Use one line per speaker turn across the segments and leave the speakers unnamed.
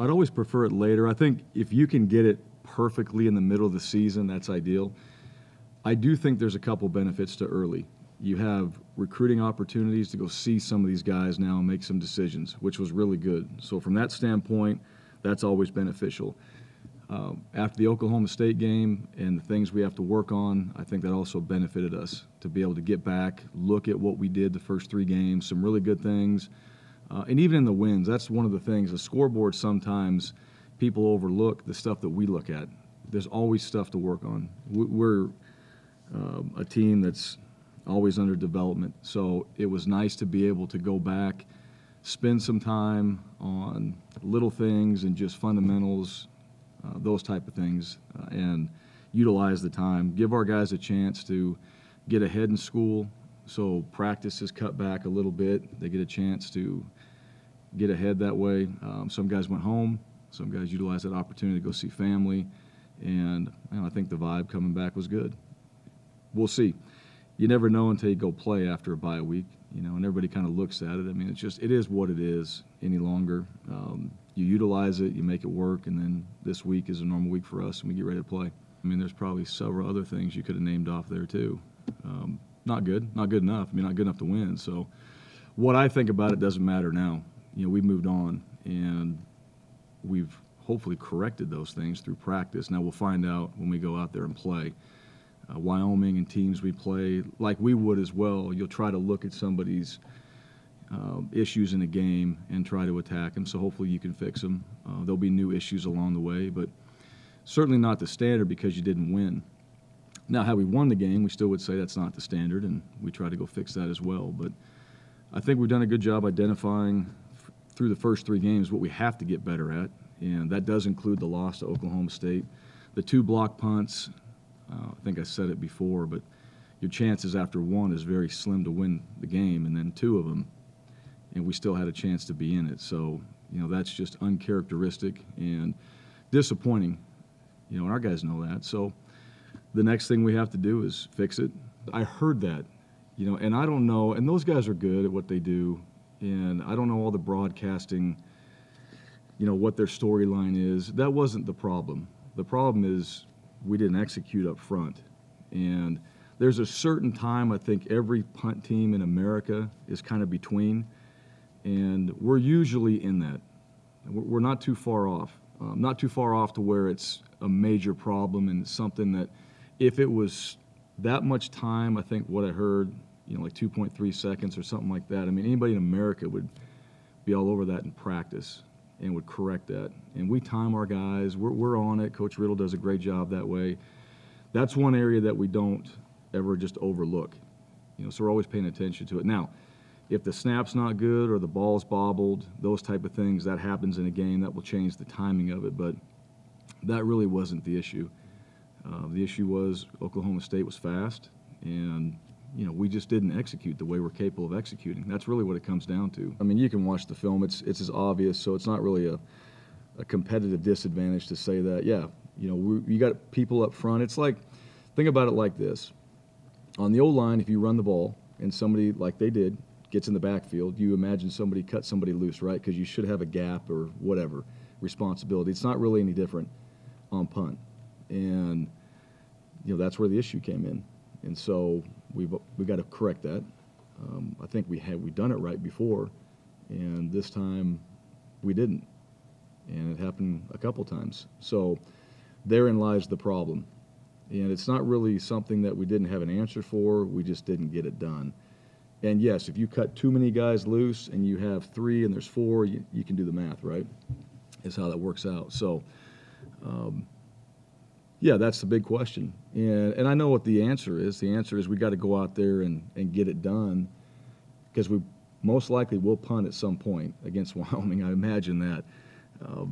I'd always prefer it later. I think if you can get it perfectly in the middle of the season, that's ideal. I do think there's a couple benefits to early. You have recruiting opportunities to go see some of these guys now and make some decisions, which was really good. So from that standpoint, that's always beneficial. After the Oklahoma State game and the things we have to work on, I think that also benefited us to be able to get back, look at what we did the first 3 games, some really good things. And even in the wins, that's one of the things. The scoreboard, sometimes people overlook the stuff that we look at. There's always stuff to work on. We're a team that's always under development. So it was nice to be able to go back, spend some time on little things and just fundamentals, those type of things, and utilize the time. Give our guys a chance to get ahead in school. So practice is cut back a little bit. They get a chance to get ahead that way. Some guys went home. Some guys utilized that opportunity to go see family. And I think the vibe coming back was good. We'll see. You never know until you go play after a bye week, and everybody kind of looks at it. I mean, it is what it is any longer. You utilize it, you make it work, and then this week is a normal week for us, and we get ready to play. I mean, there's probably several other things you could have named off there too. Not good, not good enough. I mean, not good enough to win. So what I think about it doesn't matter now. We've moved on, and we've hopefully corrected those things through practice. Now we'll find out when we go out there and play. Wyoming and teams we play, like we would as well, you'll try to look at somebody's issues in a game and try to attack them, so hopefully you can fix them. There'll be new issues along the way, but certainly not the standard because you didn't win. Now, had we won the game, we still would say that's not the standard, and we try to go fix that as well. But I think we've done a good job identifying through the first 3 games what we have to get better at, and that does include the loss to Oklahoma State. The 2 block punts, I think I said it before, but your chances after 1 is very slim to win the game, and then 2 of them, and we still had a chance to be in it. So, that's just uncharacteristic and disappointing, and our guys know that. So the next thing we have to do is fix it. I heard that, and I don't know, and those guys are good at what they do, and I don't know all the broadcasting, what their storyline is. That wasn't the problem. The problem is we didn't execute up front. And there's a certain time I think every punt team in America is kind of between, and we're usually in that. We're not too far off. Not too far off to where it's a major problem and it's something that if it was that much time, I think what I heard, like 2.3 seconds or something like that, I mean, anybody in America would be all over that in practice and would correct that. And we time our guys. We're on it. Coach Riddle does a great job that way. That's one area that we don't ever just overlook. So we're always paying attention to it. Now, if the snap's not good or the ball's bobbled, those type of things, that happens in a game, that will change the timing of it. But that really wasn't the issue. The issue was Oklahoma State was fast, and we just didn't execute the way we're capable of executing. That's really what it comes down to. I mean, you can watch the film. It's as obvious, so it's not really a competitive disadvantage to say that, yeah, you got people up front. It's like, think about it like this. On the O-line, if you run the ball and somebody, like they did, gets in the backfield, you imagine somebody cut somebody loose, right? Because you should have a gap or whatever responsibility. It's not really any different on punt. And, that's where the issue came in. And so we got to correct that. I think we done it right before, and this time we didn't, and it happened a couple times. So therein lies the problem, and it's not really something that we didn't have an answer for. We just didn't get it done. And yes, if you cut too many guys loose and you have 3 and there's 4, you can do the math, right? Is how that works out. So. Yeah, that's the big question. And I know what the answer is. The answer is we got to go out there and get it done, because we most likely will punt at some point against Wyoming. I imagine that.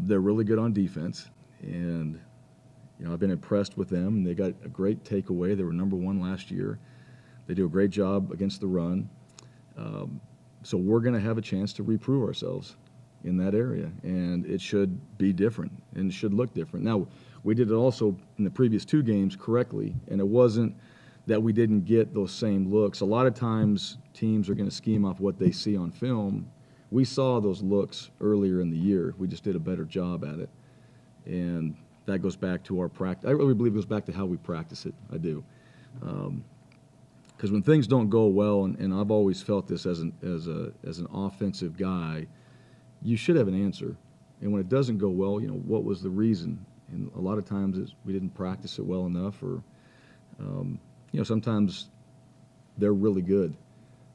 They're really good on defense, and I've been impressed with them. They got a great takeaway. They were #1 last year. They do a great job against the run. So we're going to have a chance to reprove ourselves in that area, and it should be different, and it should look different. Now, we did it also in the previous 2 games correctly, and it wasn't that we didn't get those same looks. A lot of times teams are going to scheme off what they see on film, we saw those looks earlier in the year. We just did a better job at it. And that goes back to our practice. I really believe it goes back to how we practice it. I do. Because when things don't go well, and I've always felt this as an offensive guy, you should have an answer. And when it doesn't go well, what was the reason? And a lot of times we didn't practice it well enough, or sometimes they're really good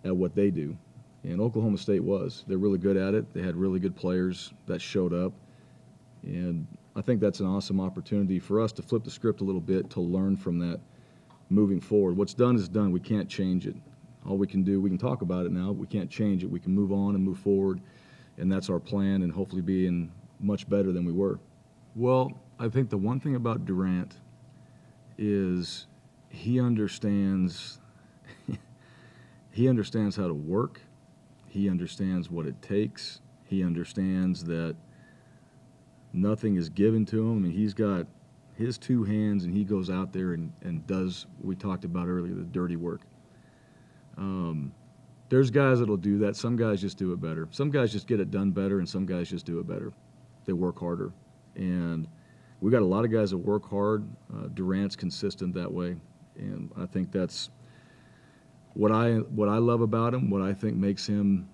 at what they do. And Oklahoma State was. They're really good at it. They had really good players that showed up. And I think that's an awesome opportunity for us to flip the script a little bit, to learn from that moving forward. What's done is done. We can't change it. All we can do, we can talk about it now, but we can't change it. We can move on and move forward, and that's our plan, and hopefully being much better than we were. Well, I think the one thing about Durrant is he understands how to work. He understands what it takes. He understands that nothing is given to him. I mean, he's got his two hands, and he goes out there and does what we talked about earlier, the dirty work. There's guys that'll do that. Some guys just do it better. Some guys just get it done better, and some guys just do it better. They work harder. And we got a lot of guys that work hard. Durrant's consistent that way, and I think that's what I love about him, what I think makes him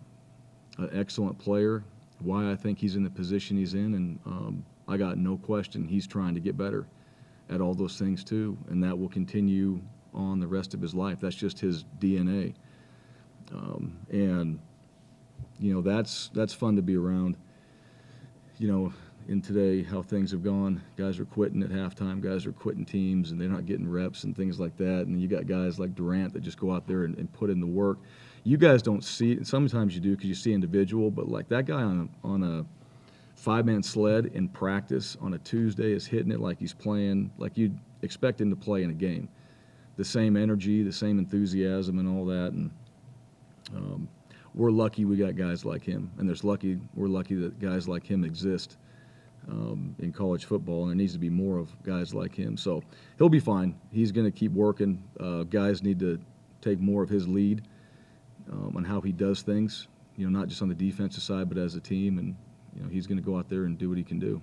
an excellent player, why I think he's in the position he's in, and I got no question he's trying to get better at all those things too, and that will continue on the rest of his life. That's just his DNA, and that's fun to be around. In today, how things have gone, guys are quitting at halftime, guys are quitting teams, and they're not getting reps and things like that. And you got guys like Durrant that just go out there and put in the work. You guys don't see it. Sometimes you do because you see individual, but like that guy on a five-man sled in practice on a Tuesday is hitting it like he's playing, like you'd expect him to play in a game. The same energy, the same enthusiasm and all that. And we're lucky we got guys like him, and we're lucky that guys like him exist in college football, and there needs to be more of guys like him. So he'll be fine. He's going to keep working. Guys need to take more of his lead on how he does things, not just on the defensive side, but as a team. And he's going to go out there and do what he can do.